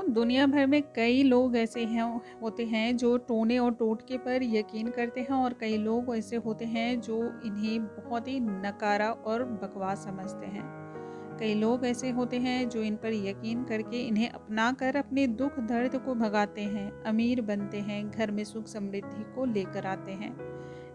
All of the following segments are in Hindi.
दुनिया भर में कई लोग ऐसे हैं होते हैं जो टोने और टोटके पर यकीन करते हैं और कई लोग ऐसे होते हैं जो इन्हें बहुत ही नकारा और बकवास समझते हैं। कई लोग ऐसे होते हैं जो इन पर यकीन करके इन्हें अपना कर अपने दुख दर्द को भगाते हैं, अमीर बनते हैं, घर में सुख समृद्धि को लेकर आते हैं।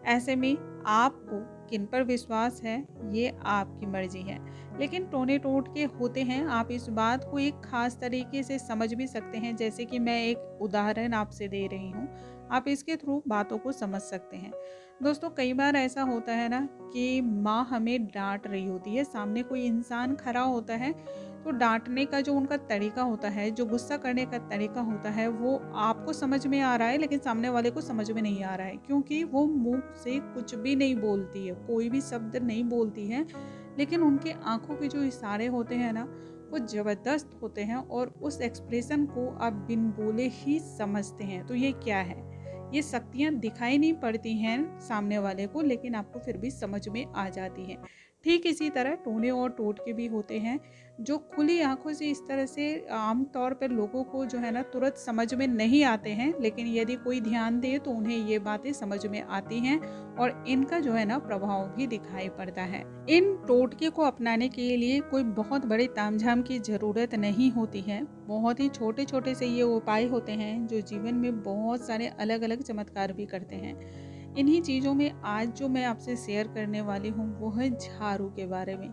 ऐसे में आपको किन पर विश्वास है, ये आपकी मर्जी है। लेकिन टोने टोटके होते हैं, आप इस बात को एक खास तरीके से समझ भी सकते हैं। जैसे कि मैं एक उदाहरण आपसे दे रही हूँ, आप इसके थ्रू बातों को समझ सकते हैं। दोस्तों, कई बार ऐसा होता है ना कि माँ हमें डांट रही होती है, सामने कोई इंसान खड़ा होता है, तो डांटने का जो उनका तरीका होता है, जो गुस्सा करने का तरीका होता है, वो आपको समझ में आ रहा है लेकिन सामने वाले को समझ में नहीं आ रहा है, क्योंकि वो मुंह से कुछ भी नहीं बोलती है, कोई भी शब्द नहीं बोलती है, लेकिन उनके आंखों के जो इशारे होते हैं ना, वो ज़बरदस्त होते हैं और उस एक्सप्रेशन को आप बिन बोले ही समझते हैं। तो ये क्या है? ये शक्तियाँ दिखाई नहीं पड़ती हैं सामने वाले को, लेकिन आपको फिर भी समझ में आ जाती हैं। ठीक इसी तरह टोने और टोटके भी होते हैं, जो खुली आँखों से इस तरह से आम तौर पर लोगों को जो है ना तुरंत समझ में नहीं आते हैं, लेकिन यदि कोई ध्यान दे तो उन्हें ये बातें समझ में आती हैं और इनका जो है ना प्रभाव भी दिखाई पड़ता है। इन टोटके को अपनाने के लिए कोई बहुत बड़े तामझाम की ज़रूरत नहीं होती है। बहुत ही छोटे-छोटे से ये उपाय होते हैं जो जीवन में बहुत सारे अलग-अलग चमत्कार भी करते हैं। इन्हीं चीज़ों में आज जो मैं आपसे शेयर करने वाली हूँ वो है झाड़ू के बारे में।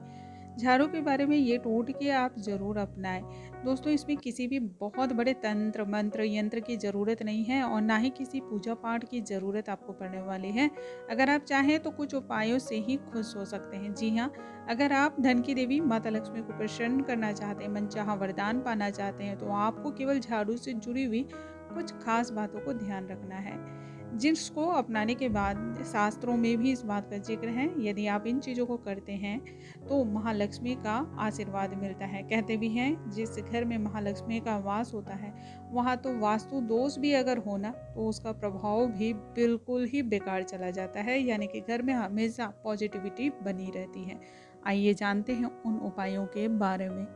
झाड़ू के बारे में ये टोटके आप ज़रूर अपनाएं। दोस्तों, इसमें किसी भी बहुत बड़े तंत्र मंत्र यंत्र की ज़रूरत नहीं है और ना ही किसी पूजा पाठ की ज़रूरत आपको पड़ने वाली है। अगर आप चाहें तो कुछ उपायों से ही खुश हो सकते हैं। जी हाँ, अगर आप धन की देवी माता लक्ष्मी को प्रसन्न करना चाहते हैं, मनचाहा वरदान पाना चाहते हैं, तो आपको केवल झाड़ू से जुड़ी हुई कुछ खास बातों को ध्यान रखना है, जिसको अपनाने के बाद शास्त्रों में भी इस बात का जिक्र है। यदि आप इन चीज़ों को करते हैं तो महालक्ष्मी का आशीर्वाद मिलता है। कहते भी हैं जिस घर में महालक्ष्मी का वास होता है, वहाँ तो वास्तु दोष भी अगर होना तो उसका प्रभाव भी बिल्कुल ही बेकार चला जाता है, यानी कि घर में हमेशा पॉजिटिविटी बनी रहती है। आइए जानते हैं उन उपायों के बारे में।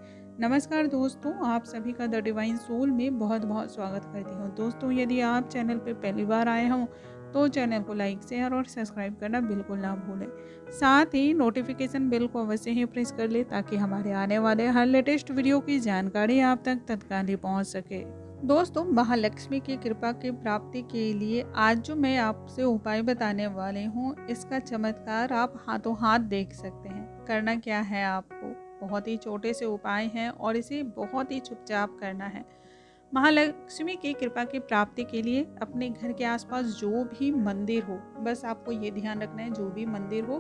नमस्कार दोस्तों, आप सभी का द डिवाइन सोल में बहुत बहुत स्वागत करती हूँ। दोस्तों, यदि आप चैनल पर पहली बार आए हों तो चैनल को लाइक शेयर और सब्सक्राइब करना बिल्कुल ना भूलें। साथ ही नोटिफिकेशन बेल को अवश्य ही प्रेस कर ले, ताकि हमारे आने वाले हर लेटेस्ट वीडियो की जानकारी आप तक तत्काल ही पहुँच सके। दोस्तों, महालक्ष्मी की कृपा की प्राप्ति के लिए आज जो मैं आपसे उपाय बताने वाले हूँ, इसका चमत्कार आप हाथों हाथ देख सकते हैं। करना क्या है आपको? बहुत ही छोटे से उपाय हैं और इसे बहुत ही चुपचाप करना है। महालक्ष्मी की कृपा की प्राप्ति के लिए अपने घर के आसपास जो भी मंदिर हो, बस आपको ये ध्यान रखना है, जो भी मंदिर हो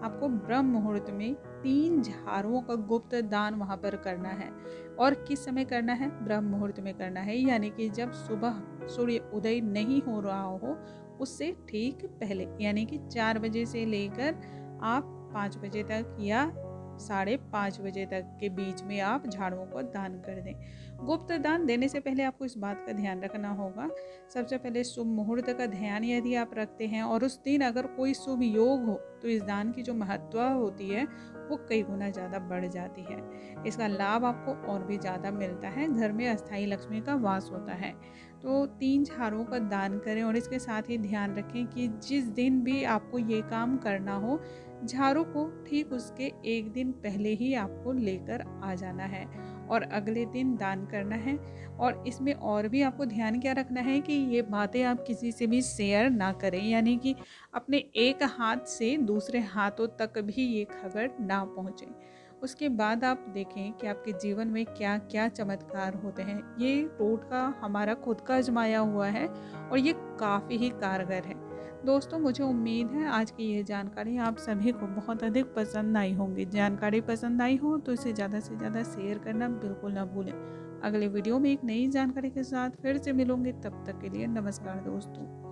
आपको ब्रह्म मुहूर्त में 3 झाड़ुओं का गुप्त दान वहाँ पर करना है। और किस समय करना है? ब्रह्म मुहूर्त में करना है, यानी कि जब सुबह सूर्य उदय नहीं हो रहा हो उससे ठीक पहले, यानी कि 4 बजे से लेकर आप 5 बजे तक या 5:30 बजे तक के बीच में आप झाड़ुओं को दान कर दें। गुप्त दान देने से पहले आपको इस बात का ध्यान रखना होगा, सबसे पहले शुभ मुहूर्त का ध्यान यदि आप रखते हैं और उस दिन अगर कोई शुभ योग हो तो इस दान की जो महत्व होती है वो कई गुना ज़्यादा बढ़ जाती है। इसका लाभ आपको और भी ज़्यादा मिलता है। घर में अस्थायी लक्ष्मी का वास होता है। तो 3 झाड़ुओं का दान करें और इसके साथ ही ध्यान रखें कि जिस दिन भी आपको ये काम करना हो, झाड़ू को ठीक उसके एक दिन पहले ही आपको लेकर आ जाना है और अगले दिन दान करना है। और इसमें और भी आपको ध्यान क्या रखना है कि ये बातें आप किसी से भी शेयर ना करें, यानी कि अपने एक हाथ से दूसरे हाथों तक भी ये खबर ना पहुँचे। उसके बाद आप देखें कि आपके जीवन में क्या क्या चमत्कार होते हैं। ये टोटका हमारा खुद का आजमाया हुआ है और ये काफ़ी ही कारगर है। दोस्तों, मुझे उम्मीद है आज की ये जानकारी आप सभी को बहुत अधिक पसंद आई होंगी। जानकारी पसंद आई हो तो इसे ज़्यादा से ज़्यादा शेयर करना बिल्कुल ना भूलें। अगले वीडियो में एक नई जानकारी के साथ फिर से मिलूंगी, तब तक के लिए नमस्कार दोस्तों।